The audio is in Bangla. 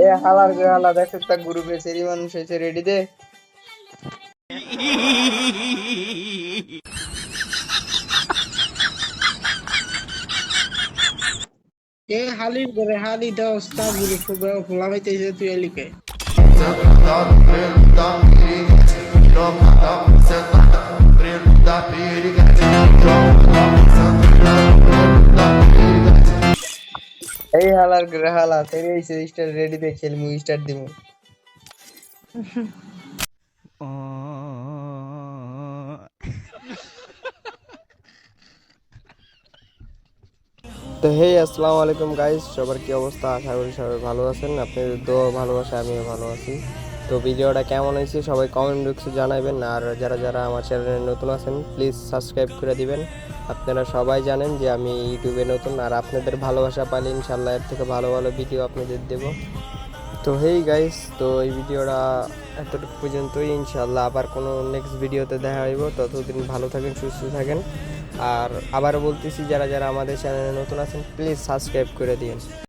এ হালার গে হালা দেখ একটা গ্রুপে সেরি মানুষ এসে রেডি দে। এ হালি করে হালি দাও স্টার গুলো খোলা পাইতেছে তুই এলিকে Sentado, preta, periga, trompa, sentada, preta, periga, trompa, sentada, preta, periga. এই হালার গে হালা সেরি এসে স্টার রেডি দে, খেলমু স্টার দিমু। তো হেই আসসালামু আলাইকুম গাইস, সবার কি অবস্থা? আশা করি সবাই ভালো আছেন। আপনাদের দোয়া ভালোবাসা আমিও ভালো আছি। তো ভিডিওটা কেমন হয়েছে সবাই কমেন্ট বক্সে জানাবেন। আর যারা যারা আমার চ্যানেলে নতুন আছেন প্লিজ সাবস্ক্রাইব করে দিবেন। আপনারা সবাই জানেন যে আমি ইউটিউবে নতুন, আর আপনাদের ভালোবাসা পাইলে ইনশাল্লাহ এর থেকে ভালো ভালো ভিডিও আপনাদের দেবো। তো হেই গাইস, তো এই ভিডিওটা এতটুকু পর্যন্তই। ইনশাল্লাহ আবার কোনো নেক্সট ভিডিওতে দেখা হইব। ততদিন ভালো থাকেন, সুস্থ থাকেন। আর আবারও বলতেছি, যারা যারা আমাদের চ্যানেলে নতুন আছেন প্লিজ সাবস্ক্রাইব করে দিন।